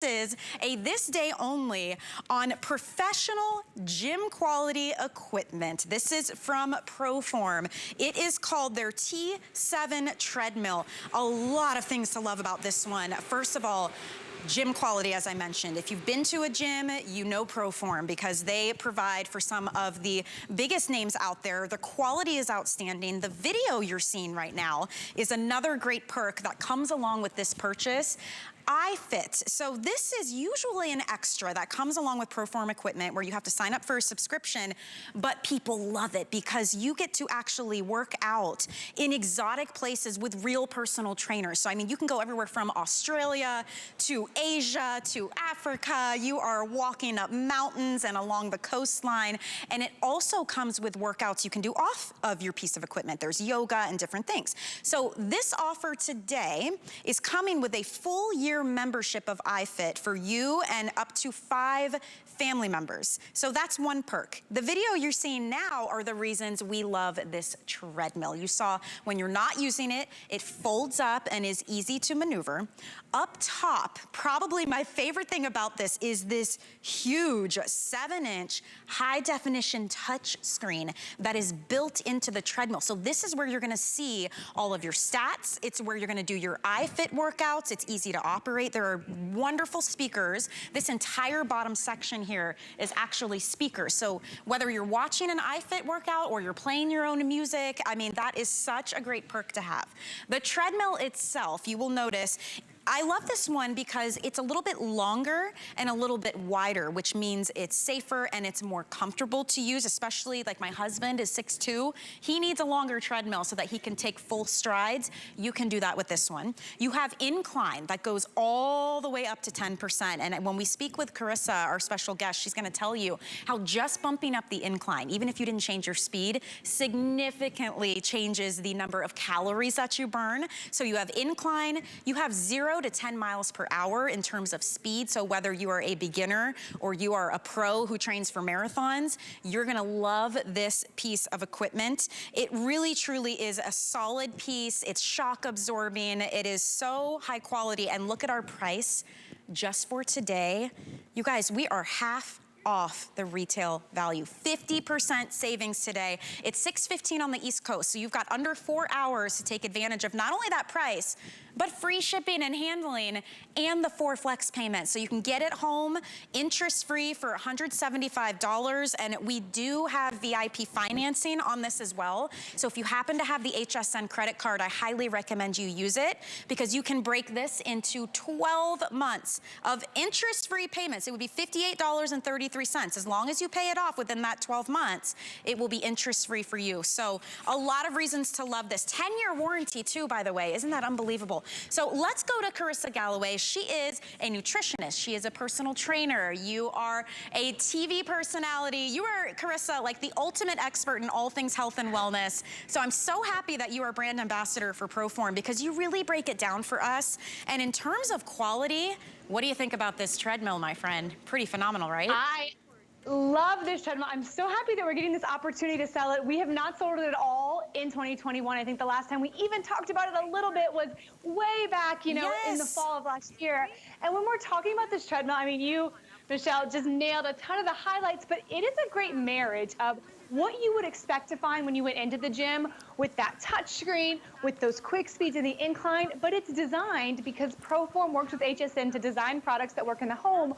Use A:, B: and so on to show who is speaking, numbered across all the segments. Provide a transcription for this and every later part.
A: is a this day only on professional gym quality equipment. This is from ProForm. It is called their T7 Treadmill. A lot of things to love about this one. First of all, gym quality, as I mentioned. If you've been to a gym, you know ProForm because they provide for some of the biggest names out there. The quality is outstanding. The video you're seeing right now is another great perk that comes along with this purchase. iFit. So this is usually an extra that comes along with ProForm equipment where you have to sign up for a subscription, but people love it because you get to actually work out in exotic places with real personal trainers. So I mean, you can go everywhere from Australia to Asia to Africa. You are walking up mountains and along the coastline. And it also comes with workouts you can do off of your piece of equipment. There's yoga and different things. So this offer today is coming with a full year membership of iFit for you and up to 5 family members. So that's one perk. The video you're seeing now are the reasons we love this treadmill. You saw when you're not using it, it folds up and is easy to maneuver. Up top, probably my favorite thing about this is this huge 7-inch high definition touch screen that is built into the treadmill. So this is where you're gonna see all of your stats. It's where you're gonna do your iFit workouts. It's easy to operate. There are wonderful speakers. This entire bottom section here is actually speakers. So whether you're watching an iFit workout or you're playing your own music, I mean, that is such a great perk to have. The treadmill itself, you will notice, I love this one because it's a little bit longer and a little bit wider, which means it's safer and it's more comfortable to use, especially like my husband is 6'2". He needs a longer treadmill so that he can take full strides. You can do that with this one. You have Incline that goes all the way up to 10%. And when we speak with Carissa, our special guest, she's gonna tell you how just bumping up the incline, even if you didn't change your speed, significantly changes the number of calories that you burn. So you have Incline, you have 0 to 10 miles per hour in terms of speed. So whether you are a beginner or you are a pro who trains for marathons, you're gonna love this piece of equipment. It really truly is a solid piece. It's shock absorbing. It is so high quality. And look at our price just for today. You guys, we are half off the retail value. 50% savings today. It's 6:15 on the East Coast, so you've got under 4 hours to take advantage of not only that price, but free shipping and handling and the 4 flex payments. So you can get it home interest-free for $175, and we do have VIP financing on this as well. So if you happen to have the HSN credit card, I highly recommend you use it because you can break this into 12 months of interest-free payments. It would be $58.33. As long as you pay it off within that 12 months, it will be interest-free for you. So a lot of reasons to love this. 10-year warranty too, by the way. Isn't that unbelievable? So let's go to Carissa Galloway. She is a nutritionist. She is a personal trainer. You are a TV personality. You are, Carissa, like the ultimate expert in all things health and wellness. So I'm so happy that you are brand ambassador for ProForm because you really break it down for us. And in terms of quality, what do you think about this treadmill, my friend? Pretty phenomenal, right?
B: I love this treadmill. I'm so happy that we're getting this opportunity to sell it. We have not sold it at all in 2021. I think the last time we even talked about it a little bit was way back, you know, in the fall of last year. And when we're talking about this treadmill, I mean, you, Michelle, just nailed a ton of the highlights, but it is a great marriage of what you would expect to find when you went into the gym with that touch screen, with those quick speeds in the incline, but it's designed because ProForm works with HSN to design products that work in the home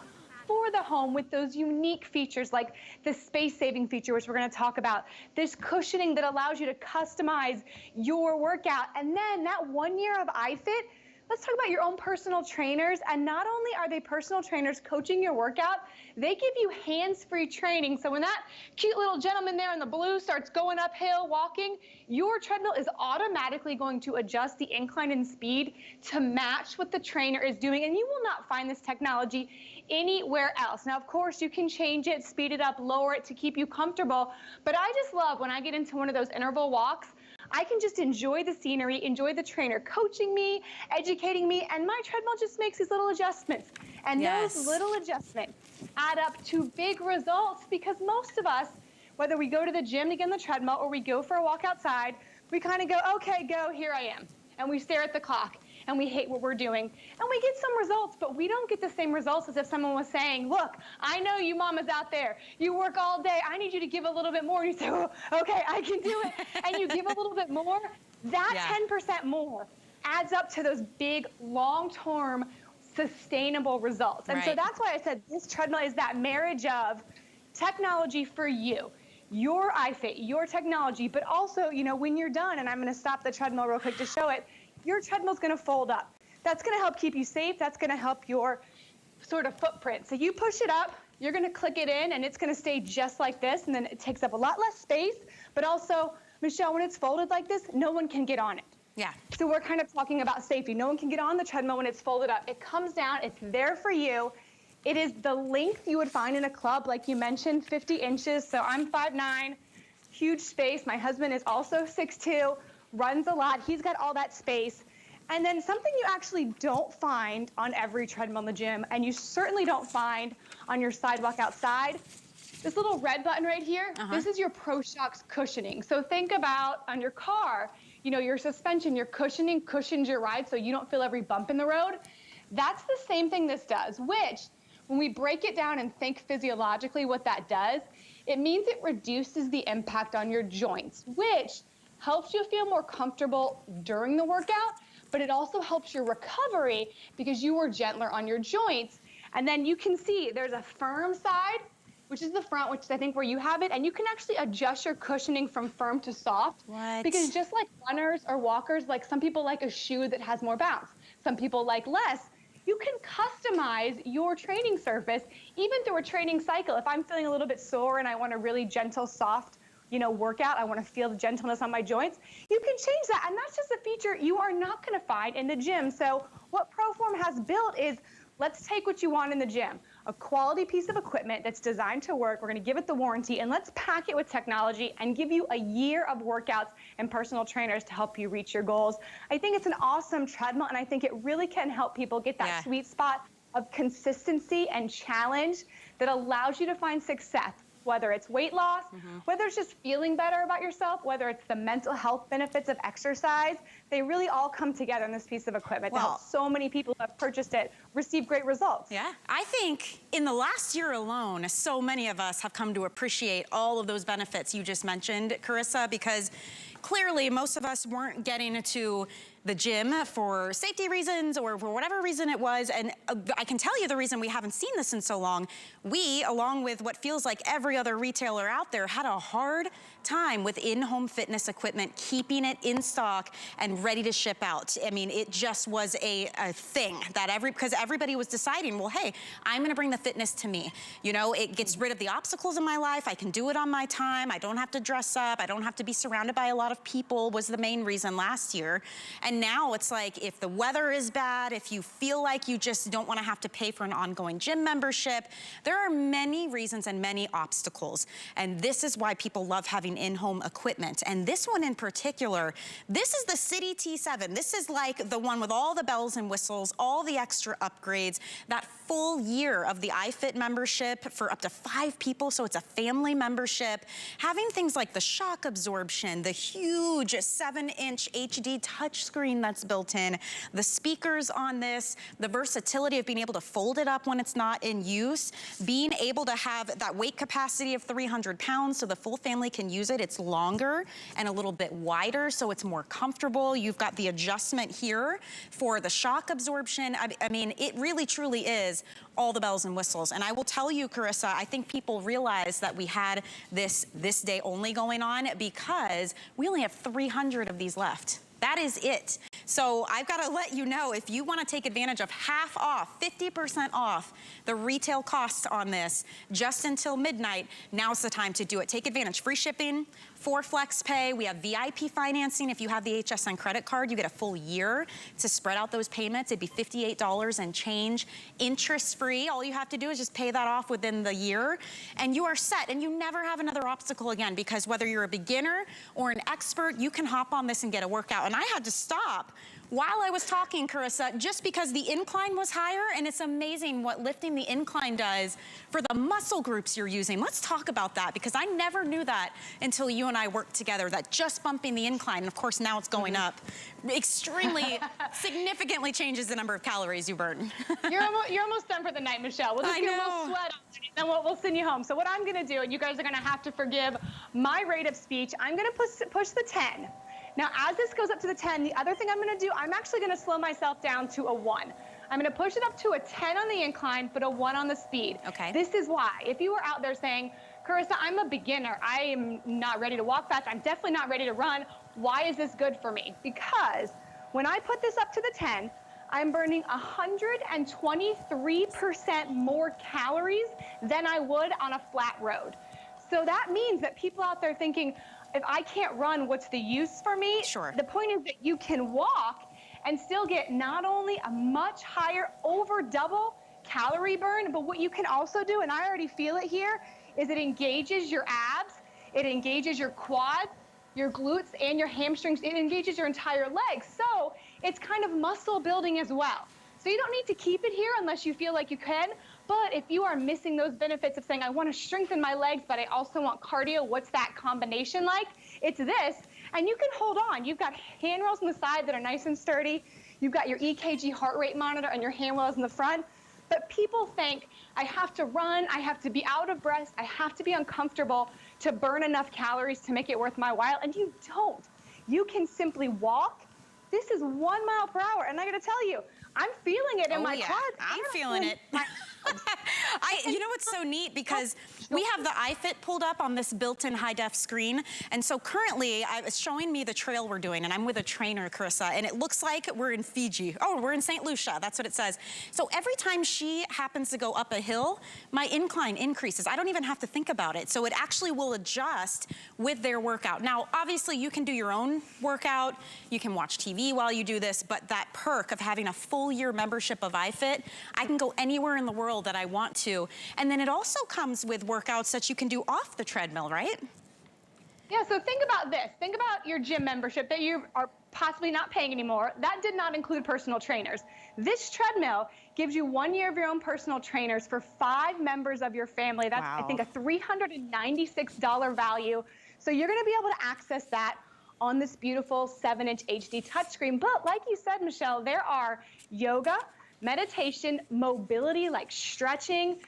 B: for the home with those unique features like the space-saving feature, which we're gonna talk about, this cushioning that allows you to customize your workout, and then that 1 year of iFit. Let's talk about your own personal trainers. And not only are they personal trainers coaching your workout, they give you hands-free training. So when that cute little gentleman there in the blue starts going uphill, walking, your treadmill is automatically going to adjust the incline and speed to match what the trainer is doing. And you will not find this technology anywhere else. Now, of course, you can change it, speed it up, lower it to keep you comfortable. But I just love when I get into one of those interval walks, I can just enjoy the scenery, enjoy the trainer coaching me, educating me, and my treadmill just makes these little adjustments. And those little adjustments add up to big results because most of us, whether we go to the gym to get on the treadmill or we go for a walk outside, we kind of go, okay, go, here I am. And we stare at the clock. and we hate what we're doing. And we get some results, but we don't get the same results as if someone was saying, look, I know you mamas out there, you work all day, I need you to give a little bit more. And you say, oh, okay, I can do it. And you give a little bit more. That 10% more adds up to those big, long-term, sustainable results. And so that's why I said this treadmill is that marriage of technology for you, your iFit, your technology, but also, you know, when you're done, and I'm going to stop the treadmill real quick to show it, your treadmill's going to fold up. That's going to help keep you safe. That's going to help your sort of footprint. So you push it up, you're going to click it in, and it's going to stay just like this, and then it takes up a lot less space, but also, Michelle, when it's folded like this, no one can get on it.
A: Yeah.
B: So we're kind of talking about safety. No one can get on the treadmill when it's folded up. It comes down, it's there for you. It is the length you would find in a club, like you mentioned, 50 inches. So I'm 5'9", huge space. My husband is also 6'2", runs a lot. He's got all that space. And then something you actually don't find on every treadmill in the gym, and you certainly don't find on your sidewalk outside, this little red button right here, this is your ProShocks cushioning. So think about on your car, you know, your suspension, your cushioning cushions your ride so you don't feel every bump in the road. That's the same thing this does, which when we break it down and think physiologically what that does, it means it reduces the impact on your joints, which helps you feel more comfortable during the workout, but it also helps your recovery because you are gentler on your joints. And then you can see there's a firm side, which is the front, which is I think where you have it, and you can actually adjust your cushioning from firm to soft.
A: What?
B: Because just like runners or walkers, like some people like a shoe that has more bounce. Some people like less. You can customize your training surface even through a training cycle. If I'm feeling a little bit sore and I want a really gentle, soft, you know, workout, I want to feel the gentleness on my joints, you can change that. And that's just a feature you are not going to find in the gym. So what ProForm has built is, let's take what you want in the gym, a quality piece of equipment that's designed to work. We're going to give it the warranty, and let's pack it with technology and give you a year of workouts and personal trainers to help you reach your goals. I think it's an awesome treadmill, and I think it really can help people get that sweet spot of consistency and challenge that allows you to find success, whether it's weight loss, whether it's just feeling better about yourself, whether it's the mental health benefits of exercise. They really all come together in this piece of equipment to help so many people who have purchased it receive great results.
A: Yeah, I think in the last year alone, so many of us have come to appreciate all of those benefits you just mentioned, Carissa, because clearly most of us weren't getting to the gym for safety reasons or for whatever reason it was. And I can tell you the reason we haven't seen this in so long. We, along with what feels like every other retailer out there, had a hard time with in-home fitness equipment, keeping it in stock and ready to ship out. I mean, it just was a thing that because everybody was deciding, well, hey, I'm gonna bring the fitness to me. You know, it gets rid of the obstacles in my life. I can do it on my time. I don't have to dress up. I don't have to be surrounded by a lot of people was the main reason last year. And now it's like, if the weather is bad, if you feel like you just don't wanna have to pay for an ongoing gym membership, there are many reasons and many obstacles. And this is why people love having in-home equipment. And this one in particular, this is the City T7. This is like the one with all the bells and whistles, all the extra upgrades, that full year of the iFit membership for up to 5 people, so it's a family membership. Having things like the shock absorption, the huge 7-inch HD touchscreen that's built in, the speakers on this, the versatility of being able to fold it up when it's not in use, being able to have that weight capacity of 300 pounds so the full family can use it. It's longer and a little bit wider, so it's more comfortable. You've got the adjustment here for the shock absorption. I mean, it really truly is all the bells and whistles. And I will tell you, Carissa, I think people realize that we had this day only going on because we only have 300 of these left. That is it. So I've got to let you know, if you want to take advantage of half off, 50% off the retail costs on this just until midnight, now's the time to do it. Take advantage. Free shipping, 4 flex pay. We have VIP financing. If you have the HSN credit card, you get a full year to spread out those payments. It'd be $58 and change, interest-free. All you have to do is just pay that off within the year, and you are set. And you never have another obstacle again, because whether you're a beginner or an expert, you can hop on this and get a workout. And I had to stop while I was talking, Carissa, just because the incline was higher, and it's amazing what lifting the incline does for the muscle groups you're using. Let's talk about that, because I never knew that until you and I worked together, that just bumping the incline, and of course now it's going up, extremely significantly changes the number of calories you burn.
B: You're almost done for the night, Michelle. We'll just get a little sweat on it, and then we'll send you home. So what I'm gonna do, and you guys are gonna have to forgive my rate of speech, I'm gonna push the 10. Now, as this goes up to the 10, the other thing I'm gonna do, I'm actually gonna slow myself down to a 1. I'm gonna push it up to a 10 on the incline, but a 1 on the speed.
A: Okay.
B: This is why. If you were out there saying, Carissa, I'm a beginner, I am not ready to walk fast, I'm definitely not ready to run, why is this good for me? Because when I put this up to the 10, I'm burning 123% more calories than I would on a flat road. So that means that people out there thinking, if I can't run, what's the use for me?
A: Sure.
B: The point is that you can walk and still get not only a much higher, over double calorie burn, but what you can also do, and I already feel it here, is it engages your abs, it engages your quads, your glutes, and your hamstrings. It engages your entire legs. So it's kind of muscle building as well. So you don't need to keep it here unless you feel like you can. But if you are missing those benefits of saying, I want to strengthen my legs, but I also want cardio, what's that combination like? It's this, and you can hold on. You've got handrails on the side that are nice and sturdy. You've got your EKG heart rate monitor and your handrails in the front. But people think, I have to run, I have to be out of breath, I have to be uncomfortable to burn enough calories to make it worth my while, and you don't. You can simply walk. This is 1 mile per hour, and I gotta tell you, I'm feeling it in my quads.
A: I'm feeling it. You know what's so neat, because we have the iFit pulled up on this built-in high-def screen, and so currently it's showing me the trail we're doing, and I'm with a trainer, Carissa, and it looks like we're in Fiji. Oh, we're in St. Lucia, that's what it says. So every time she happens to go up a hill, my incline increases. I don't even have to think about it. So it actually will adjust with their workout. Now, obviously you can do your own workout, you can watch TV while you do this, but that perk of having a full year membership of iFit, I can go anywhere in the world that I want to. And then it also comes with workouts that you can do off the treadmill, right?
B: Yeah, so think about this. Think about your gym membership that you are possibly not paying anymore. That did not include personal trainers. This treadmill gives you 1 year of your own personal trainers for 5 members of your family. That's, I think, a $396 value. So you're gonna be able to access that on this beautiful 7-inch HD touchscreen. But like you said, Michelle, there are yoga, meditation, mobility, like stretching,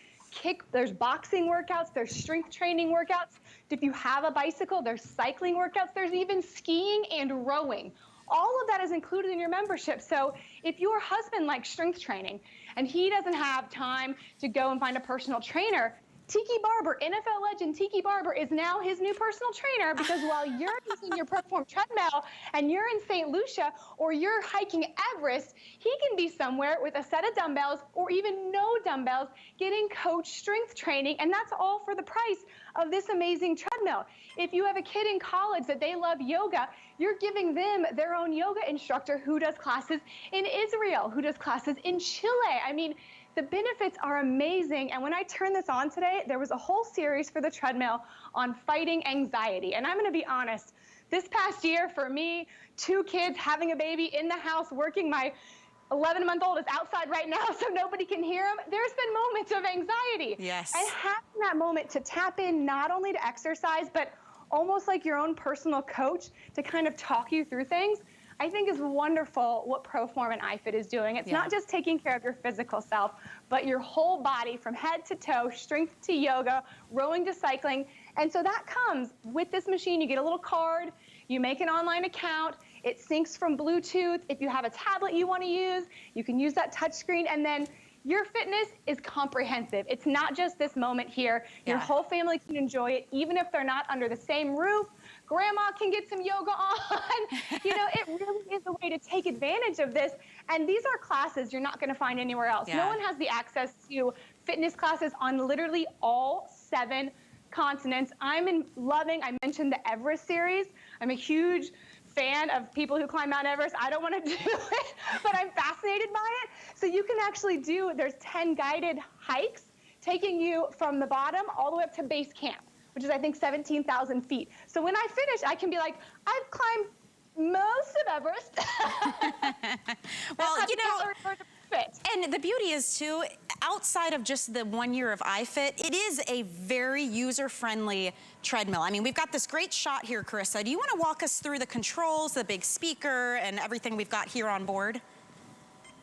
B: there's boxing workouts, there's strength training workouts. If you have a bicycle, there's cycling workouts, there's even skiing and rowing. All of that is included in your membership. So if your husband likes strength training and he doesn't have time to go and find a personal trainer, Tiki Barber, NFL legend Tiki Barber, is now his new personal trainer, because while you're using your ProForm treadmill and you're in St. Lucia or you're hiking Everest, he can be somewhere with a set of dumbbells or even no dumbbells getting coach strength training, and that's all for the price of this amazing treadmill. If you have a kid in college that they love yoga, you're giving them their own yoga instructor who does classes in Israel, who does classes in Chile. I mean, the benefits are amazing, and when I turned this on today, there was a whole series for the treadmill on fighting anxiety. And I'm gonna be honest, this past year for me, 2 kids, having a baby in the house, working, my 11-month-old is outside right now so nobody can hear him, there's been moments of anxiety.
A: Yes.
B: And having that moment to tap in not only to exercise, but almost like your own personal coach to kind of talk you through things, I think is wonderful what ProForm and iFit is doing. It's not just taking care of your physical self, but your whole body from head to toe, strength to yoga, rowing to cycling. And so that comes with this machine. You get a little card, you make an online account, it syncs from Bluetooth. If you have a tablet you want to use, you can use that touchscreen, and then your fitness is comprehensive. It's not just this moment here. Your whole family can enjoy it, even if they're not under the same roof. Grandma can get some yoga on. You know, it really is a way to take advantage of this. And these are classes you're not going to find anywhere else. No one has the access to fitness classes on literally all 7 continents. I mentioned the Everest series. I'm a huge fan of people who climb Mount Everest. I don't want to do it, but I'm fascinated by it. So you can actually there's 10 guided hikes taking you from the bottom all the way up to base camp, which is, I think, 17,000 feet. So when I finish, I can be like, I've climbed most of Everest.
A: Well, you know, and the beauty is too, outside of just the 1 year of iFit, it is a very user-friendly treadmill. I mean, we've got this great shot here, Carissa. Do you want to walk us through the controls, the big speaker, and everything we've got here on board?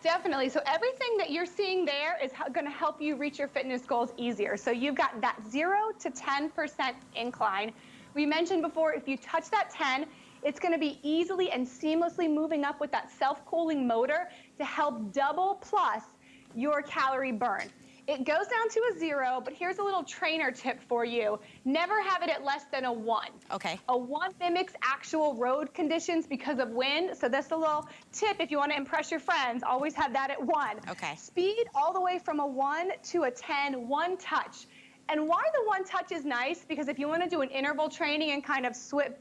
B: Definitely. So everything that you're seeing there is going to help you reach your fitness goals easier. So you've got that 0 to 10% incline. We mentioned before, if you touch that 10, it's going to be easily and seamlessly moving up with that self-cooling motor to help double plus your calorie burn. It goes down to a 0, but here's a little trainer tip for you. Never have it at less than a 1.
A: Okay.
B: A 1 mimics actual road conditions because of wind. So that's a little tip if you want to impress your friends. Always have that at 1.
A: Okay.
B: Speed all the way from a 1 to a 10, 1 touch. And why the 1 touch is nice, because if you want to do an interval training and kind of slip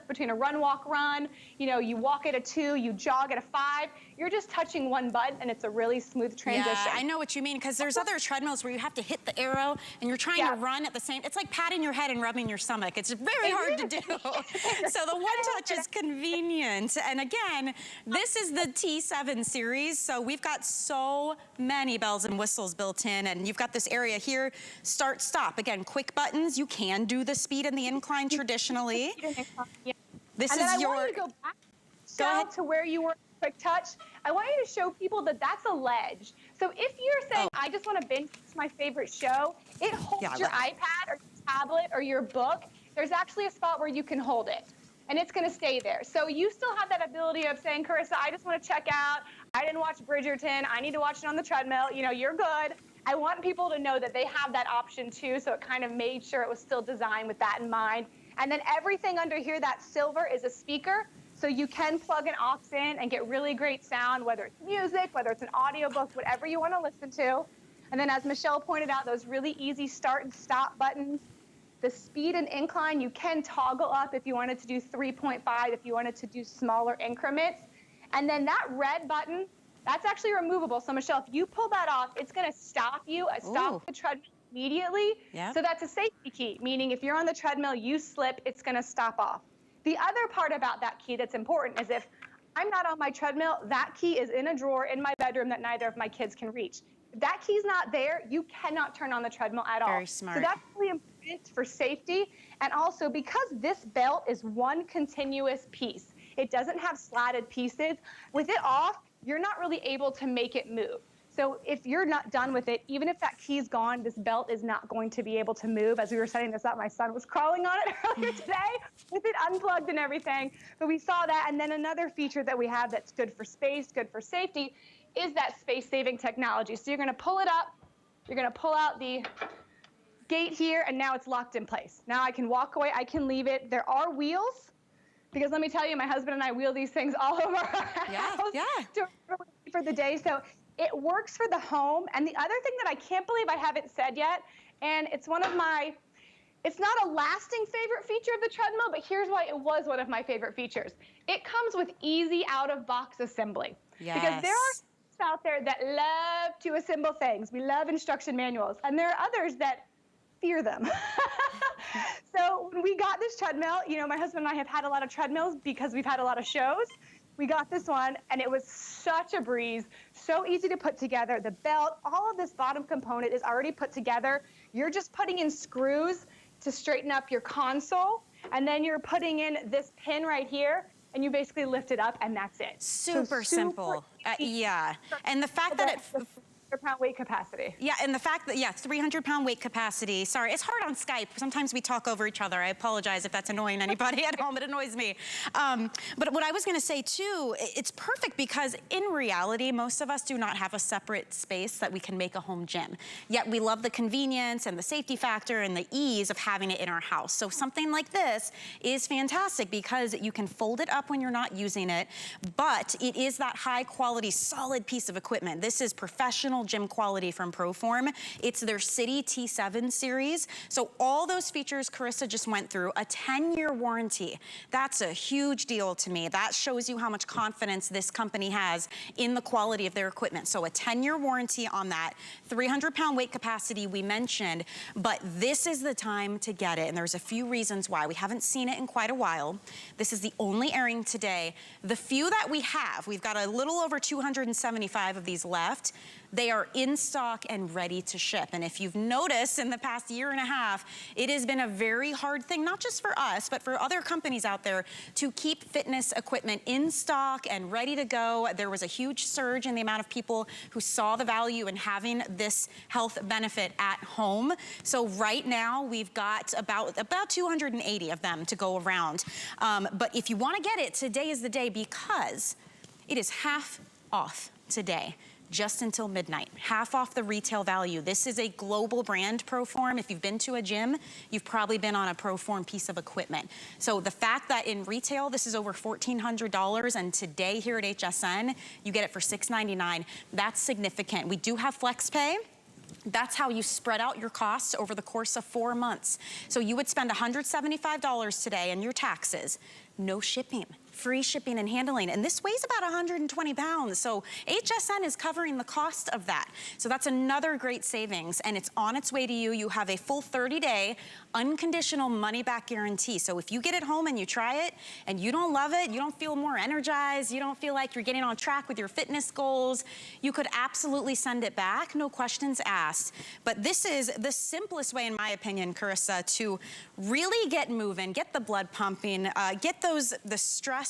B: between a run, walk, run, you know, you walk at a 2, you jog at a 5, you're just touching one button and it's a really smooth transition.
A: Yeah, I know what you mean, because there's other treadmills where you have to hit the arrow and you're trying to run at the same, it's like patting your head and rubbing your stomach. It's very hard to do. So the 1 touch is convenient. And again, this is the T7 series, so we've got so many bells and whistles built in, and you've got this area here, start, stop. Again, quick buttons. You can do the speed and the incline traditionally. This
B: and
A: is
B: then
A: your...
B: I want you to go back to where you were quick touch. I want you to show people that that's a ledge. So if you're saying, I just want to binge my favorite show, it holds your iPad or your tablet or your book. There's actually a spot where you can hold it, and it's going to stay there. So you still have that ability of saying, Carissa, I just want to check out. I didn't watch Bridgerton. I need to watch it on the treadmill. You know, you're good. I want people to know that they have that option too, so it kind of made sure it was still designed with that in mind. And then everything under here, that silver, is a speaker, so you can plug an aux in and get really great sound, whether it's music, whether it's an audiobook, whatever you want to listen to. And then as Michelle pointed out, those really easy start and stop buttons. The speed and incline, you can toggle up if you wanted to do 3.5, if you wanted to do smaller increments. And then that red button, that's actually removable. So Michelle, if you pull that off, it's going to stop you, stop the treadmill immediately. Yep. So that's a safety key, meaning if you're on the treadmill, you slip, it's going to stop off. The other part about that key that's important is if I'm not on my treadmill, that key is in a drawer in my bedroom that neither of my kids can reach. If that key's not there, you cannot turn on the treadmill at all.
A: Very smart.
B: So that's really important for safety. And also because this belt is one continuous piece, it doesn't have slatted pieces. With it off, you're not really able to make it move. So if you're not done with it, even if that key's gone, this belt is not going to be able to move. As we were setting this up, my son was crawling on it earlier today with it unplugged and everything. But we saw that. And then another feature that we have that's good for space, good for safety, is that space-saving technology. So you're going to pull it up. You're going to pull out the gate here, and now it's locked in place. Now I can walk away. I can leave it. There are wheels. Because let me tell you, my husband and I wheel these things all over our house for the day. So it works for the home. And the other thing that I can't believe I haven't said yet, and it's one of my, it's not a lasting favorite feature of the treadmill, but here's why it was one of my favorite features. It comes with easy out-of-box assembly. Yes. Because there are people out there that love to assemble things. We love instruction manuals. And there are others that fear them. So when we got this treadmill, you know, my husband and I have had a lot of treadmills because we've had a lot of shows. We got this one, and it was such a breeze, so easy to put together. The belt, all of this bottom component is already put together. You're just putting in screws to straighten up your console, and then you're putting in this pin right here, and you basically lift it up, and that's it.
A: Super simple. Yeah, and the fact that it...
B: 300-pound weight capacity.
A: Yeah, and the fact that, 300-pound weight capacity. Sorry, it's hard on Skype. Sometimes we talk over each other. I apologize if that's annoying anybody at home. It annoys me. But what I was gonna say too, it's perfect because in reality, most of us do not have a separate space that we can make a home gym. Yet we love the convenience and the safety factor and the ease of having it in our house. So something like this is fantastic because you can fold it up when you're not using it, but it is that high quality, solid piece of equipment. This is professional gym quality from ProForm. It's their City T7 series. So all those features Carissa just went through, a 10-year warranty. That's a huge deal to me. That shows you how much confidence this company has in the quality of their equipment. So a 10-year warranty on that, 300-pound weight capacity we mentioned, but this is the time to get it. And there's a few reasons why. We haven't seen it in quite a while. This is the only airing today. The few that we have, we've got a little over 275 of these left. They are in stock and ready to ship. And if you've noticed in the past year and a half, it has been a very hard thing, not just for us, but for other companies out there to keep fitness equipment in stock and ready to go. There was a huge surge in the amount of people who saw the value in having this health benefit at home. So right now we've got about 280 of them to go around. But if you want to get it, today is the day because it is half off today. Just until midnight, half off the retail value. This is a global brand, ProForm. If you've been to a gym, you've probably been on a ProForm piece of equipment. So the fact that in retail, this is over $1,400, and today here at HSN, you get it for $699, that's significant. We do have FlexPay. That's how you spread out your costs over the course of 4 months. So you would spend $175 today in your taxes, no shipping, free shipping and handling. And this weighs about 120 pounds. So HSN is covering the cost of that. So that's another great savings, and it's on its way to you. You have a full 30-day unconditional money-back guarantee. So if you get it home and you try it and you don't love it, you don't feel more energized, you don't feel like you're getting on track with your fitness goals, you could absolutely send it back, no questions asked. But this is the simplest way, in my opinion, Carissa, to really get moving, get the blood pumping, get the stress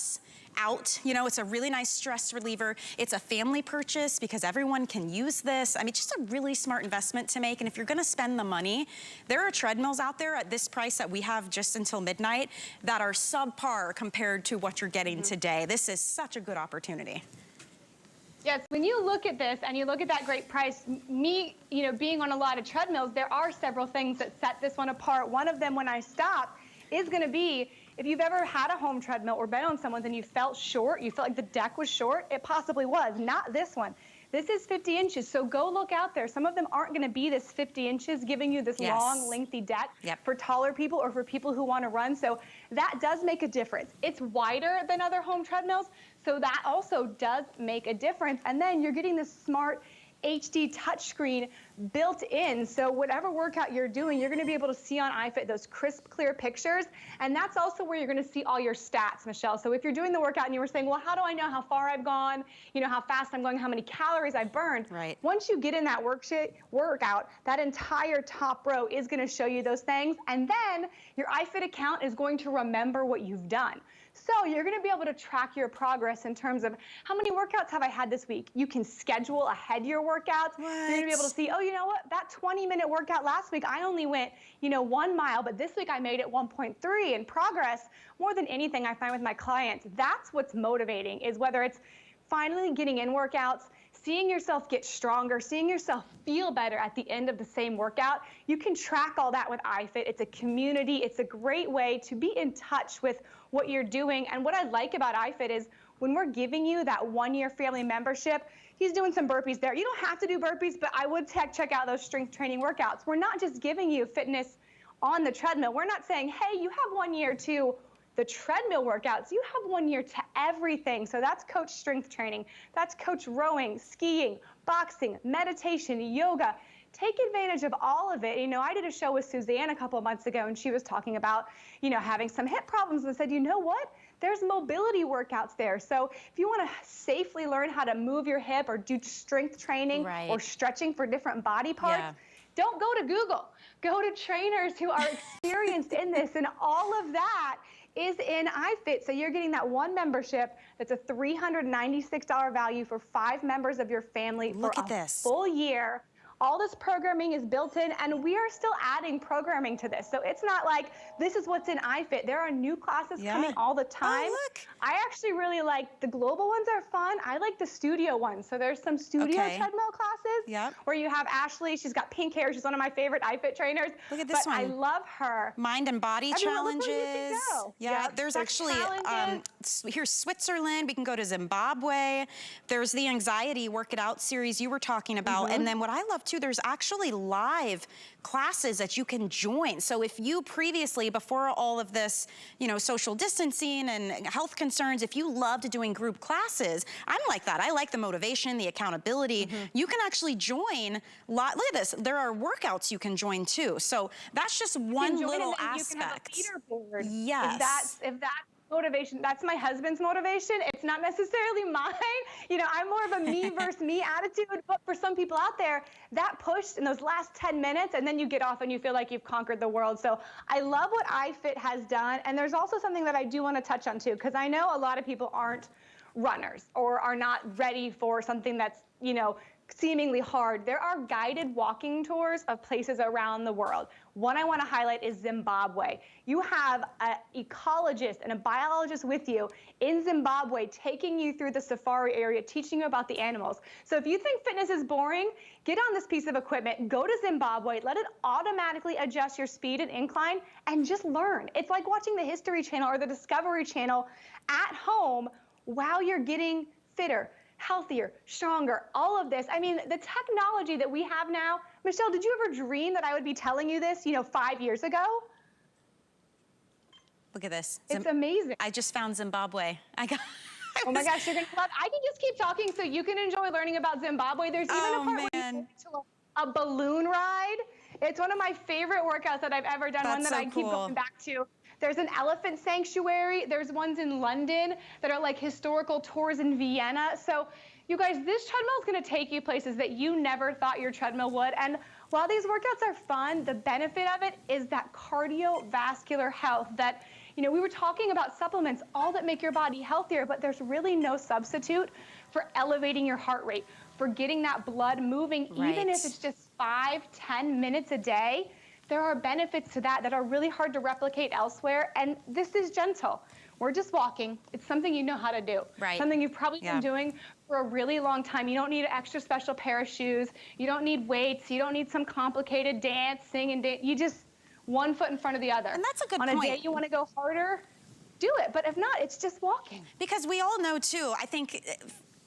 A: out. You know, it's a really nice stress reliever. It's a family purchase because everyone can use this. I mean, just a really smart investment to make. And if you're gonna spend the money, there are treadmills out there at this price that we have just until midnight that are subpar compared to what you're getting today. This is such a good opportunity.
B: Yes, when you look at this and you look at that great price, me, you know, being on a lot of treadmills, there are several things that set this one apart. One of them, when I stop, is gonna be, if you've ever had a home treadmill or been on someone's and you felt short, you felt like the deck was short, it possibly was, not this one. This is 50 inches, so go look out there. Some of them aren't gonna be this 50 inches, giving you this long, lengthy deck for taller people or for people who wanna run, so that does make a difference. It's wider than other home treadmills, so that also does make a difference. And then you're getting this smart HD touchscreen built in, so whatever workout you're doing, you're gonna be able to see on iFit those crisp, clear pictures, and that's also where you're gonna see all your stats, Michelle. So if you're doing the workout and you were saying, well, how do I know how far I've gone, you know, how fast I'm going, how many calories I've burned?
A: Right.
B: Once you get in that workout, that entire top row is gonna show you those things, and then your iFit account is going to remember what you've done. So you're gonna be able to track your progress in terms of how many workouts have I had this week. You can schedule ahead your workouts. You're gonna be able to see, oh, you know what, that 20-minute workout last week, I only went, you know, 1 mile, but this week I made it 1.3 in progress. More than anything I find with my clients, that's what's motivating, is whether it's finally getting in workouts, seeing yourself get stronger, seeing yourself feel better at the end of the same workout. You can track all that with iFit. It's a community. It's a great way to be in touch with what you're doing. And what I like about iFit is when we're giving you that 1-year family membership, he's doing some burpees there. You don't have to do burpees, but I would check out those strength training workouts. We're not just giving you fitness on the treadmill. We're not saying, hey, you have 1 year to the treadmill workouts. You have 1 year to everything. So that's coach strength training. That's coach rowing, skiing, boxing, meditation, yoga. Take advantage of all of it. You know, I did a show with Suzanne a couple of months ago, and she was talking about, you know, having some hip problems, and said, you know what? There's mobility workouts there. So if you want to safely learn how to move your hip or do strength training or stretching for different body parts, don't go to Google. Go to trainers who are experienced in this, and all of that is in iFit. So you're getting that one membership that's a $396 value for 5 members of your family for a full year All this programming is built in, and we are still adding programming to this. So it's not like this is what's in iFit. There are new classes coming all the time.
A: Oh, look.
B: I actually really like the global ones are fun. I like the studio ones. So there's some studio treadmill classes where you have Ashley. She's got pink hair. She's one of my favorite iFit trainers.
A: Look at this one.
B: I love her.
A: Mind and body challenges. There's actually, here's Switzerland. We can go to Zimbabwe. There's the anxiety work it out series you were talking about. And then what I love too, there's actually live classes that you can join. So if you previously, before all of this, you know, social distancing and health concerns, if you loved doing group classes, I'm like that. I like the motivation, the accountability. You can actually join, look at this, there are workouts you can join too. So that's just one little aspect.
B: You can have a leaderboard.
A: Yes.
B: If that's motivation, that's my husband's motivation. It's not necessarily mine. You know, I'm more of a me versus me attitude, but for some people out there, that push in those last 10 minutes, and then you get off and you feel like you've conquered the world. So I love what iFit has done. And there's also something that I do want to touch on too, because I know a lot of people aren't runners or are not ready for something that's, you know, seemingly hard. There are guided walking tours of places around the world. One I want to highlight is Zimbabwe. You have an ecologist and a biologist with you in Zimbabwe taking you through the safari area, teaching you about the animals. So if you think fitness is boring, get on this piece of equipment, go to Zimbabwe, let it automatically adjust your speed and incline, and just learn. It's like watching the History Channel or the Discovery Channel at home while you're getting fitter, healthier, stronger, all of this. I mean, the technology that we have now, Michelle, did you ever dream that I would be telling you this, you know, 5 years ago?
A: Look at this.
B: It's amazing.
A: I just found Zimbabwe.
B: Oh my gosh, you're gonna love. I can just keep talking so you can enjoy learning about Zimbabwe. There's even a part where you can go to a balloon ride. It's one of my favorite workouts that I've ever done, one that I keep going back to. There's an elephant sanctuary. There's ones in London that are like historical tours in Vienna. So you guys, this treadmill is going to take you places that you never thought your treadmill would. And while these workouts are fun, the benefit of it is that cardiovascular health that, you know, we were talking about supplements, all that make your body healthier, but there's really no substitute for elevating your heart rate, for getting that blood moving, even if it's just 5-10 minutes a day. There are benefits to that that are really hard to replicate elsewhere, and this is gentle. We're just walking. It's something you know how to do. Something you've probably been doing for a really long time. You don't need an extra special pair of shoes. You don't need weights. You don't need some complicated dance, sing and dance. You just one foot in front of the other.
A: And that's a good point.
B: On a day you want to go harder, do it. But if not, it's just walking.
A: Because we all know too, I think,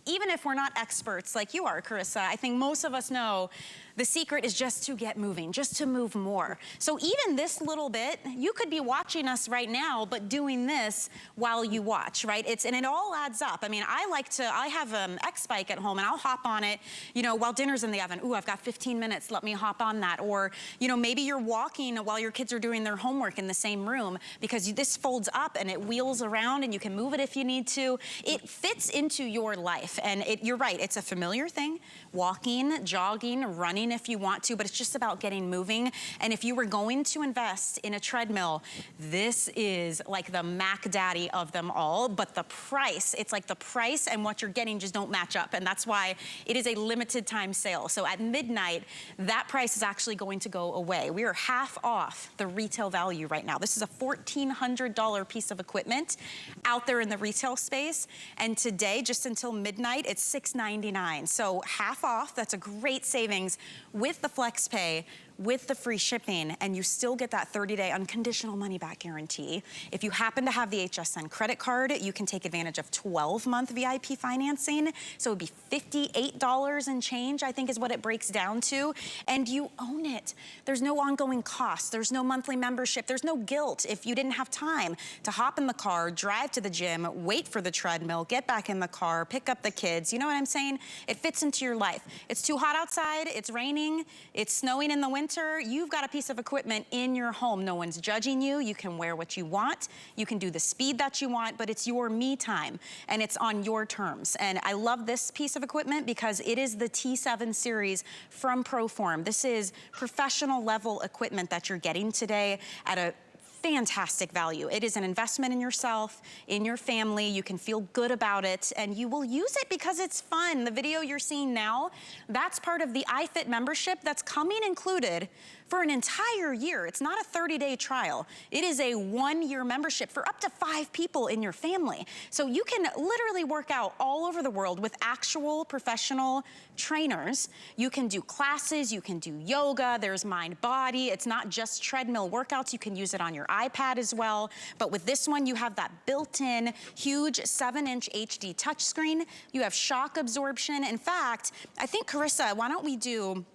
A: even if we're not experts like you are, Carissa, I think most of us know the secret is just to get moving, just to move more. So even this little bit, you could be watching us right now, but doing this while you watch, right? And it all adds up. I mean, I have an X bike at home and I'll hop on it, you know, while dinner's in the oven. Ooh, I've got 15 minutes, let me hop on that. Or, you know, maybe you're walking while your kids are doing their homework in the same room because this folds up and it wheels around and you can move it if you need to. It fits into your life. And you're right, it's a familiar thing. Walking, jogging, running if you want to, but it's just about getting moving. And if you were going to invest in a treadmill, this is like the Mac Daddy of them all, but the price, it's like the price and what you're getting just don't match up. And that's why it is a limited time sale. So at midnight, that price is actually going to go away. We are half off the retail value right now. This is a $1,400 piece of equipment out there in the retail space. And today, just until midnight, it's $699. So half off, that's a great savings with the flex pay, with the free shipping, and you still get that 30-day unconditional money-back guarantee. If you happen to have the HSN credit card, you can take advantage of 12-month VIP financing. So it would be $58 and change, I think is what it breaks down to. And you own it. There's no ongoing cost. There's no monthly membership. There's no guilt if you didn't have time to hop in the car, drive to the gym, wait for the treadmill, get back in the car, pick up the kids. You know what I'm saying? It fits into your life. It's too hot outside, it's raining, it's snowing in the winter. You've got a piece of equipment in your home. No one's judging you. You can wear what you want. You can do the speed that you want, but it's your me time and it's on your terms. And I love this piece of equipment because it is the T7 series from ProForm. This is professional level equipment that you're getting today at a fantastic value. It is an investment in yourself, in your family. You can feel good about it, and you will use it because it's fun. The video you're seeing now, that's part of the iFit membership that's coming included for an entire year. It's not a 30-day trial. It is a 1-year membership for up to 5 people in your family. So you can literally work out all over the world with actual professional trainers. You can do classes, you can do yoga, there's mind body. It's not just treadmill workouts. You can use it on your iPad as well. But with this one, you have that built-in huge 7-inch HD touchscreen. You have shock absorption. In fact, I think, Carissa, why don't we do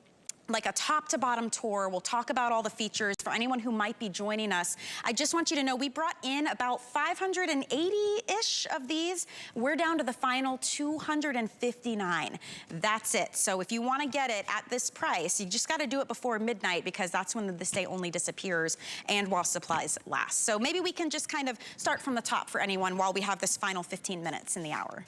A: like a top to bottom tour. We'll talk about all the features for anyone who might be joining us. I just want you to know we brought in about 580-ish of these. We're down to the final 259. That's it. So if you want to get it at this price, you just got to do it before midnight because that's when the this day only disappears and while supplies last. So maybe we can just kind of start from the top for anyone while we have this final 15 minutes in the hour.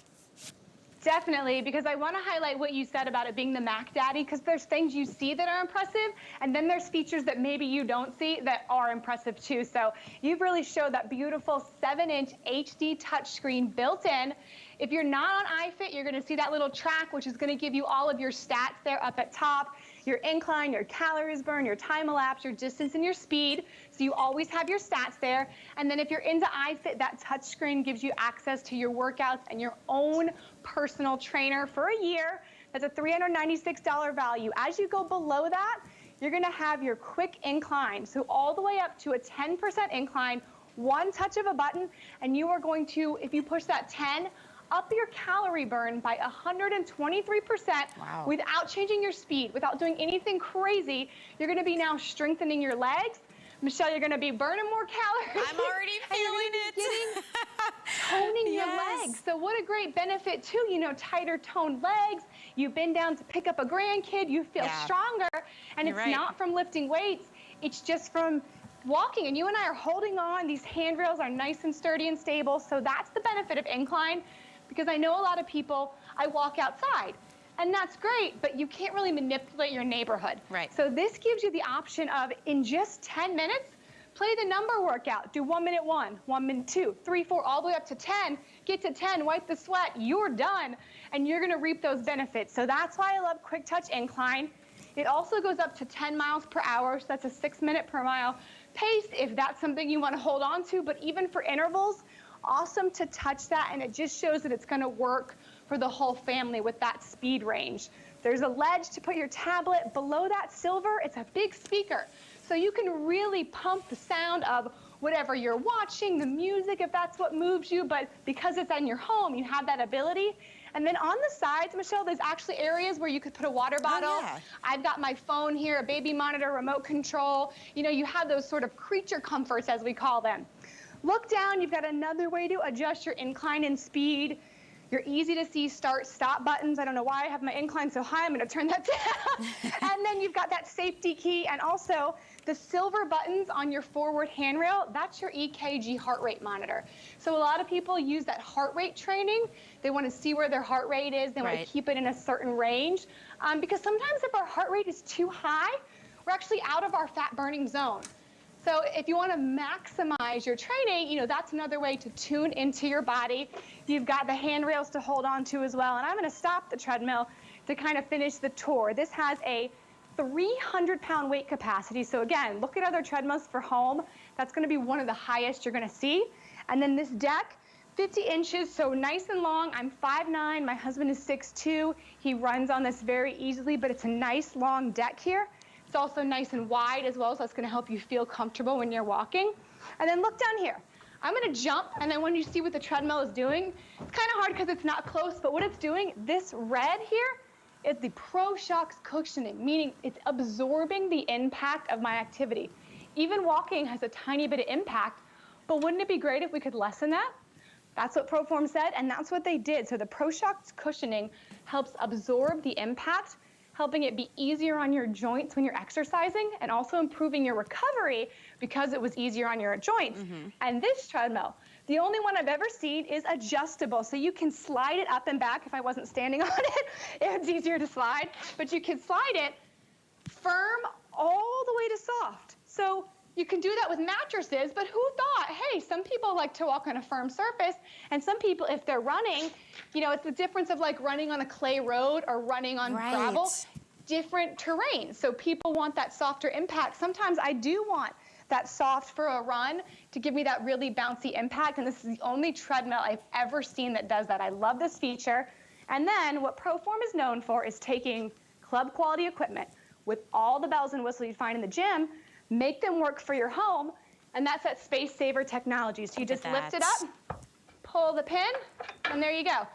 B: Definitely, because I want to highlight what you said about it being the Mac Daddy, because there's things you see that are impressive, and then there's features that maybe you don't see that are impressive too. So you've really showed that beautiful 7-inch HD touchscreen built in. If you're not on iFit, you're going to see that little track, which is going to give you all of your stats there up at top, your incline, your calories burned, your time elapsed, your distance, and your speed. So you always have your stats there. And then if you're into iFit, that touchscreen gives you access to your workouts and your own personal trainer for a year. That's a $396 value. As you go below that, you're going to have your quick incline. So all the way up to a 10% incline, one touch of a button, and you are going to, if you push that 10, up your calorie burn by 123% without changing your speed, without doing anything crazy. You're going to be now strengthening your legs. Michelle, you're going to be burning more calories.
A: I'm already feeling it.
B: Toning your legs. So what a great benefit too, you know, tighter toned legs. You bend down to pick up a grandkid, you feel stronger. And it's not from lifting weights, it's just from walking. And you and I are holding on. These handrails are nice and sturdy and stable. So that's the benefit of Incline, because I know a lot of people, I walk outside. And that's great, but you can't really manipulate your neighborhood.
A: Right.
B: So this gives you the option of, in just 10 minutes, play the number workout. Do 1 minute 1, 1 minute 2, 3, 4, all the way up to 10. Get to 10, wipe the sweat, you're done. And you're gonna reap those benefits. So that's why I love Quick Touch Incline. It also goes up to 10 miles per hour, so that's a 6-minute per mile pace if that's something you wanna hold on to. But even for intervals, awesome to touch that, and it just shows that it's gonna work for the whole family with that speed range. There's a ledge to put your tablet. Below that silver, it's a big speaker. So you can really pump the sound of whatever you're watching, the music, if that's what moves you, but because it's in your home, you have that ability. And then on the sides, Michelle, there's actually areas where you could put a water bottle. Oh, yeah. I've got my phone here, a baby monitor, remote control. You know, you have those sort of creature comforts, as we call them. Look down, you've got another way to adjust your incline and speed. Your easy to see start, stop buttons. I don't know why I have my incline so high. I'm going to turn that down. And then you've got that safety key, and also the silver buttons on your forward handrail. That's your EKG heart rate monitor. So a lot of people use that heart rate training. They want to see where their heart rate is. They want to keep it in a certain range. Because sometimes if our heart rate is too high, we're actually out of our fat burning zone. So if you want to maximize your training, you know, that's another way to tune into your body. You've got the handrails to hold on to as well. And I'm going to stop the treadmill to kind of finish the tour. This has a 300-pound weight capacity. So again, look at other treadmills for home. That's going to be one of the highest you're going to see. And then this deck, 50 inches, so nice and long. I'm 5'9", my husband is 6'2". He runs on this very easily, but it's a nice long deck here. It's also nice and wide as well, so that's gonna help you feel comfortable when you're walking. And then look down here. I'm gonna jump, and then when you see what the treadmill is doing, it's kind of hard because it's not close, but what it's doing, this red here, is the ProShocks cushioning, meaning it's absorbing the impact of my activity. Even walking has a tiny bit of impact, but wouldn't it be great if we could lessen that? That's what ProForm said, and that's what they did. So the ProShocks cushioning helps absorb the impact, helping it be easier on your joints when you're exercising, and also improving your recovery because it was easier on your joints. And this treadmill, the only one I've ever seen, is adjustable. So you can slide it up and back. If I wasn't standing on it, it's easier to slide. But you can slide it firm all the way to soft. So you can do that with mattresses, but who thought, hey, some people like to walk on a firm surface, and some people, if they're running, you know, it's the difference of like running on a clay road or running on gravel, different terrain. So people want that softer impact. Sometimes I do want that soft for a run to give me that really bouncy impact, and this is the only treadmill I've ever seen that does that. I love this feature. And then what ProForm is known for is taking club quality equipment with all the bells and whistles you'd find in the gym, make them work for your home, and that's that space saver technology. So you just lift it up, pull the pin, and there you go.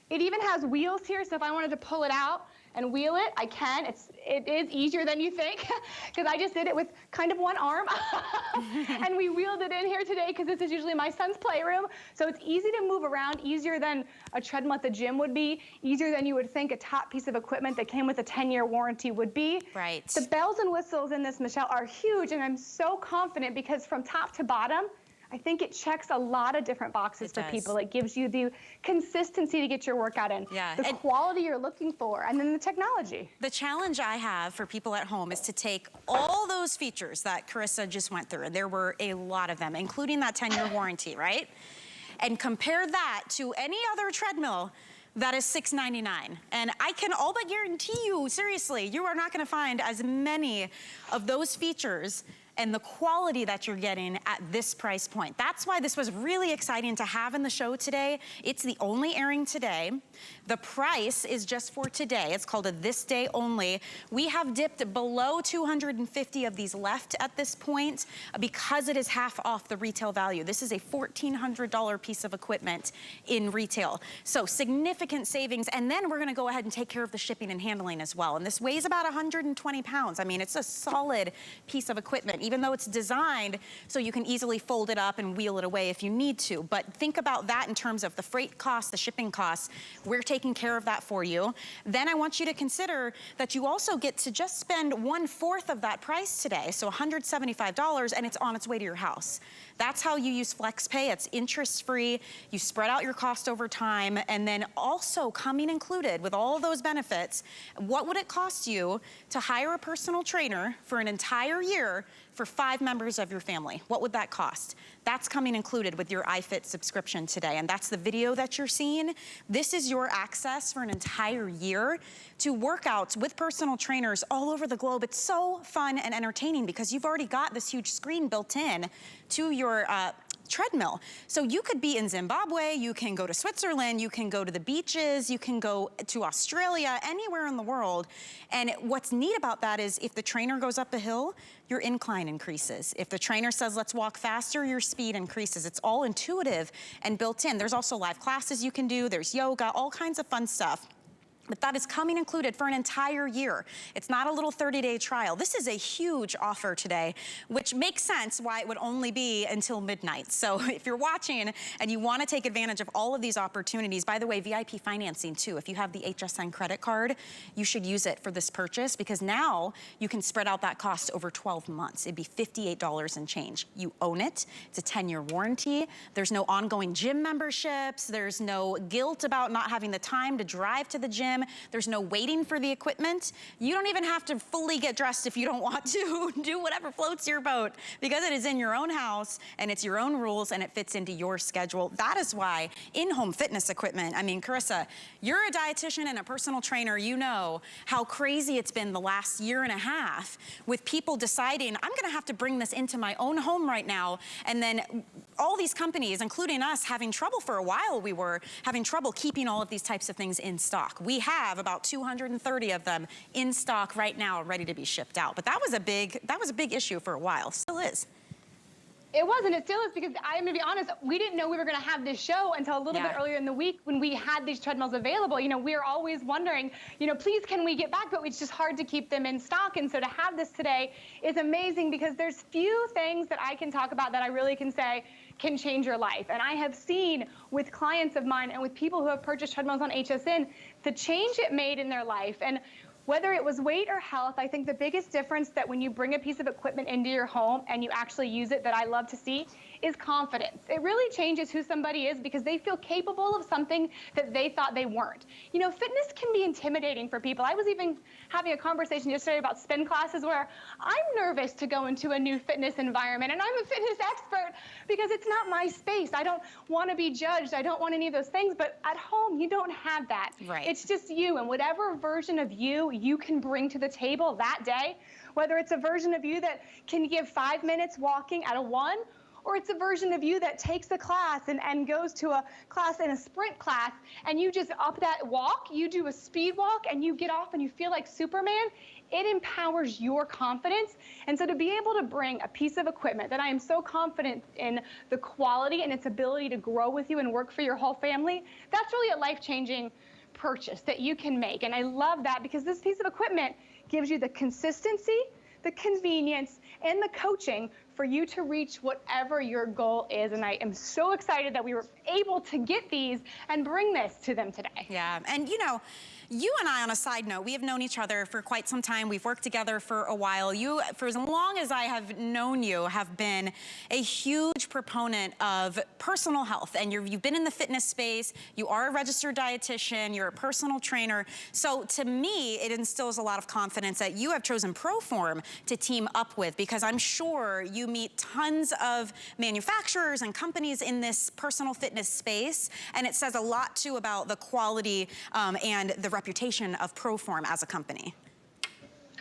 B: It even has wheels here, so if I wanted to pull it out and wheel it, I can. It is easier than you think, because I just did it with kind of one arm. And we wheeled it in here today because this is usually my son's playroom. So it's easy to move around, easier than a treadmill at the gym would be, easier than you would think a top piece of equipment that came with a 10-year warranty would be.
A: Right.
B: The bells and whistles in this, Michelle, are huge, and I'm so confident because from top to bottom, I think it checks a lot of different boxes for people. It gives you the consistency to get your workout in, the quality you're looking for, and then the technology.
A: The challenge I have for people at home is to take all those features that Carissa just went through, and there were a lot of them, including that 10-year warranty, right? And compare that to any other treadmill that is $6.99. And I can all but guarantee you, seriously, you are not gonna find as many of those features and the quality that you're getting at this price point. That's why this was really exciting to have in the show today. It's the only airing today. The price is just for today. It's called a this day only. We have dipped below 250 of these left at this point because it is half off the retail value. This is a $1,400 piece of equipment in retail. So significant savings. And then we're gonna go ahead and take care of the shipping and handling as well. And this weighs about 120 pounds. I mean, it's a solid piece of equipment, even though it's designed so you can easily fold it up and wheel it away if you need to. But think about that in terms of the freight costs, the shipping costs. We're taking care of that for you. Then I want you to consider that you also get to just spend 1/4 of that price today, so $175, and it's on its way to your house. That's how you use FlexPay. It's interest-free. You spread out your cost over time, and then also coming included with all of those benefits, what would it cost you to hire a personal trainer for an entire year for 5 members of your family? What would that cost? That's coming included with your iFit subscription today, and that's the video that you're seeing. This is your access for an entire year to workouts with personal trainers all over the globe. It's so fun and entertaining because you've already got this huge screen built in to your treadmill. So you could be in Zimbabwe, you can go to Switzerland, you can go to the beaches, you can go to Australia, anywhere in the world. And what's neat about that is if the trainer goes up a hill, your incline increases. If the trainer says, let's walk faster, your speed increases. It's all intuitive and built in. There's also live classes you can do, there's yoga, all kinds of fun stuff. But that is coming included for an entire year. It's not a little 30-day trial. This is a huge offer today, which makes sense why it would only be until midnight. So if you're watching and you want to take advantage of all of these opportunities, by the way, VIP financing too. If you have the HSN credit card, you should use it for this purchase because now you can spread out that cost over 12 months. It'd be $58 and change. You own it. It's a 10-year warranty. There's no ongoing gym memberships. There's no guilt about not having the time to drive to the gym. There's no waiting for the equipment. You don't even have to fully get dressed if you don't want to. Do whatever floats your boat because it is in your own house and it's your own rules and it fits into your schedule. That is why in-home fitness equipment, I mean, Carissa, you're a dietitian and a personal trainer. You know how crazy it's been the last year and a half with people deciding, I'm gonna have to bring this into my own home right now. And then all these companies, including us, having trouble for a while. We were having trouble keeping all of these types of things in stock. We have about 230 of them in stock right now, ready to be shipped out. But that was a big issue for a while. Still is.
B: It was, and it still is, because I'm gonna be honest, we didn't know we were gonna have this show until a little bit earlier in the week when we had these treadmills available. You know, we're always wondering, you know, please can we get back, but it's just hard to keep them in stock. And so to have this today is amazing because there's few things that I can talk about that I really can say can change your life. And I have seen with clients of mine and with people who have purchased treadmills on HSN, the change it made in their life. And Whether it was weight or health, I think the biggest difference that when you bring a piece of equipment into your home and you actually use it that I love to see is confidence. It really changes who somebody is because they feel capable of something that they thought they weren't. You know, fitness can be intimidating for people. I was even having a conversation yesterday about spin classes where I'm nervous to go into a new fitness environment, and I'm a fitness expert because it's not my space. I don't want to be judged. I don't want any of those things, but at home, you don't have that.
A: Right.
B: It's just you, and whatever version of you can bring to the table that day, whether it's a version of you that can give 5 minutes walking at a 1, or it's a version of you that takes a class and goes to a class in a sprint class, and you just up that walk, you do a speed walk, and you get off and you feel like Superman. It empowers your confidence. And so to be able to bring a piece of equipment that I am so confident in the quality and its ability to grow with you and work for your whole family, that's really a life-changing purchase that you can make. And I love that because this piece of equipment gives you the consistency, the convenience, and the coaching for you to reach whatever your goal is. And I am so excited that we were able to get these and bring this to them today.
A: Yeah, and you know, you and I, on a side note, we have known each other for quite some time. We've worked together for a while. You, for as long as I have known you, have been a huge proponent of personal health. And you've been in the fitness space. You are a registered dietitian. You're a personal trainer. So to me, it instills a lot of confidence that you have chosen ProForm to team up with, because I'm sure you meet tons of manufacturers and companies in this personal fitness space. And it says a lot, too, about the quality and the reputation of ProForm as a company.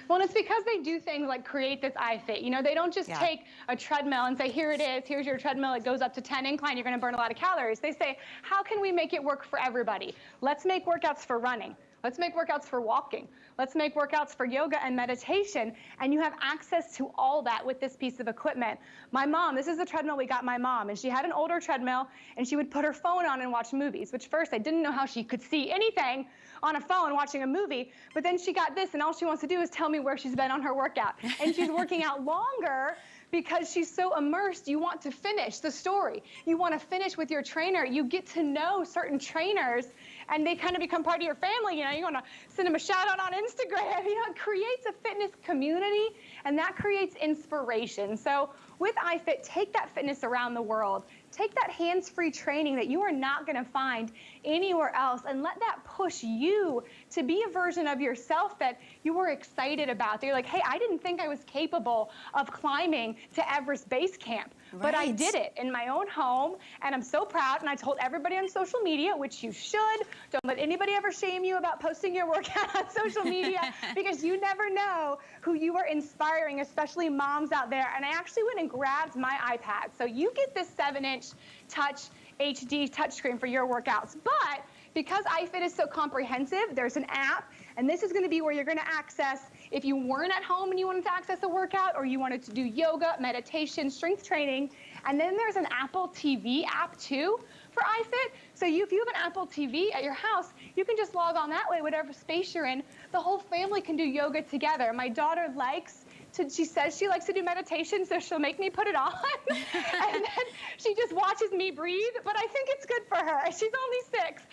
B: Well, and it's because they do things like create this iFit. You know, they don't just take a treadmill and say, here it is, here's your treadmill, it goes up to 10 incline, you're going to burn a lot of calories. They say, how can we make it work for everybody? Let's make workouts for running. Let's make workouts for walking. Let's make workouts for yoga and meditation. And you have access to all that with this piece of equipment. My mom, this is the treadmill we got my mom, and she had an older treadmill, and she would put her phone on and watch movies, which first I didn't know how she could see anything on a phone watching a movie. But then she got this, and all she wants to do is tell me where she's been on her workout. And she's working out longer because she's so immersed. You want to finish the story. You want to finish with your trainer. You get to know certain trainers, and they kind of become part of your family. You know, you want to send them a shout out on Instagram. You know, it creates a fitness community, and that creates inspiration. So with iFit, take that fitness around the world. Take that hands-free training that you are not going to find anywhere else, and let that push you to be a version of yourself that you were excited about. That you're like, hey, I didn't think I was capable of climbing to Everest Base Camp, but I did it in my own home, and I'm so proud. And I told everybody on social media, which you should. Don't let anybody ever shame you about posting your workout on social media, because you never know who you are inspiring, especially moms out there. And I actually went and grabbed my iPad. So you get this 7-inch touch HD touchscreen for your workouts. But because iFit is so comprehensive, there's an app, and this is going to be where you're going to access, if you weren't at home and you wanted to access a workout, or you wanted to do yoga, meditation, strength training. And then there's an Apple TV app too for iFit. So if you have an Apple TV at your house, you can just log on that way, whatever space you're in. The whole family can do yoga together. My daughter she says she likes to do meditation, so she'll make me put it on. And then she just watches me breathe, but I think it's good for her. She's only 6,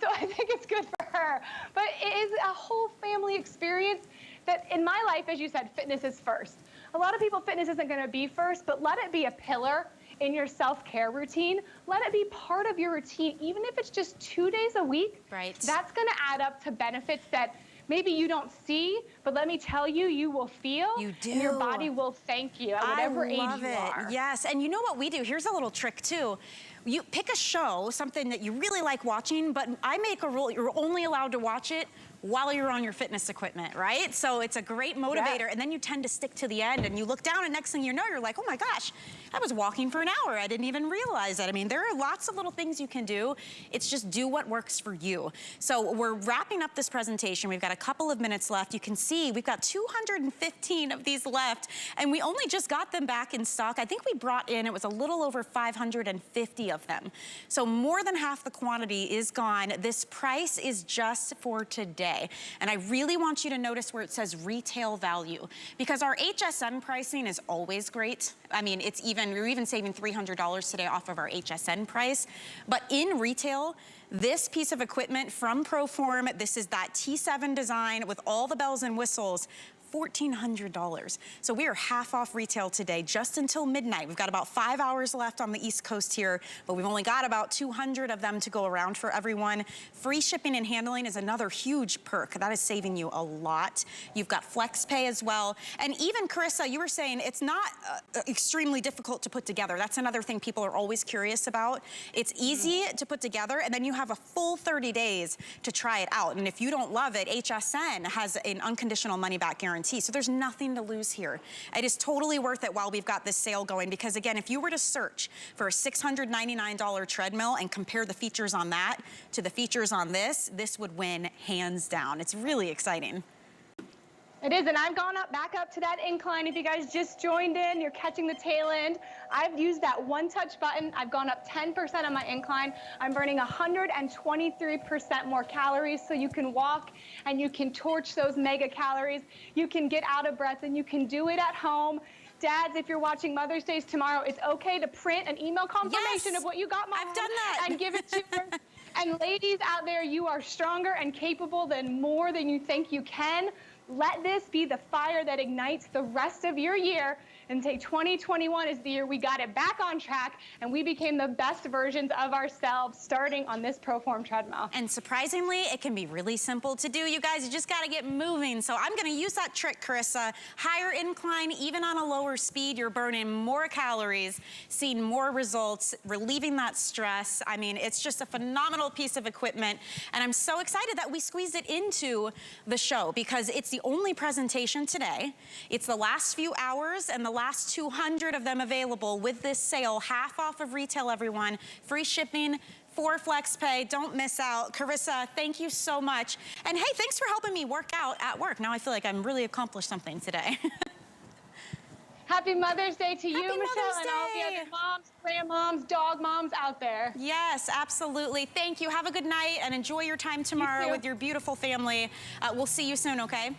B: so I think it's good for her. But it is a whole family experience that, in my life, as you said, fitness is first. A lot of people, fitness isn't going to be first, but let it be a pillar in your self-care routine. Let it be part of your routine, even if it's just 2 days a week.
A: Right. That's
B: going to add up to benefits that maybe you don't see, but let me tell you, you will feel.
A: You do.
B: And your body will thank you at whatever age you are.
A: Yes, and you know what we do? Here's a little trick too. You pick a show, something that you really like watching, but I make a rule, you're only allowed to watch it while you're on your fitness equipment, right? So it's a great motivator, and then you tend to stick to the end, and you look down, and next thing you know, you're like, oh my gosh, I was walking for an hour. I didn't even realize it. I mean, there are lots of little things you can do. It's just do what works for you. So we're wrapping up this presentation. We've got a couple of minutes left. You can see we've got 215 of these left, and we only just got them back in stock. I think we brought in, it was a little over 550 of them. So more than half the quantity is gone. This price is just for today. today. And I really want you to notice where it says retail value, because our HSN pricing is always great. I mean, we're even saving $300 today off of our HSN price. But in retail, this piece of equipment from ProForm, this is that T7 design with all the bells and whistles, $1,400. So we are half off retail today, just until midnight. We've got about 5 hours left on the East Coast here, but we've only got about 200 of them to go around for everyone. Free shipping and handling is another huge perk. That is saving you a lot. You've got flex pay as well. And even Carissa, you were saying it's not extremely difficult to put together. That's another thing people are always curious about. It's easy to put together, and then you have a full 30 days to try it out. And if you don't love it, HSN has an unconditional money back guarantee. So there's nothing to lose here. It is totally worth it while we've got this sale going, because again, if you were to search for a $699 treadmill and compare the features on that to the features on this would win hands down. It's really exciting.
B: It is, and I've gone back up to that incline. If you guys just joined in, you're catching the tail end. I've used that one-touch button. I've gone up 10% on my incline. I'm burning 123% more calories, so you can walk and you can torch those mega calories. You can get out of breath, and you can do it at home. Dads, if you're watching Mother's Day tomorrow, it's okay to print an email confirmation of what you got, Mom.
A: I've done that.
B: And give it to her. And ladies out there, you are stronger and capable more than you think you can. Let this be the fire that ignites the rest of your year, and say 2021 is the year we got it back on track and we became the best versions of ourselves starting on this ProForm treadmill.
A: And surprisingly, it can be really simple to do, you guys. You just got to get moving. So I'm going to use that trick, Carissa. Higher incline, even on a lower speed, you're burning more calories, seeing more results, relieving that stress. I mean, it's just a phenomenal piece of equipment. And I'm so excited that we squeezed it into the show, because it's the only presentation today. It's the last few hours and the last 200 of them available with this sale. Half off of retail, everyone. Free shipping, 4 flex pay. Don't miss out. Carissa, thank you so much. And hey, thanks for helping me work out at work. Now I feel like I'm really accomplished something today.
B: Happy Mother's Day to you,
A: Happy
B: Michelle,
A: Mother's
B: and all the
A: Day.
B: other moms, grandmoms, dog moms out there.
A: Yes, absolutely. Thank you. Have a good night and enjoy your time tomorrow with your beautiful family. We'll see you soon, okay?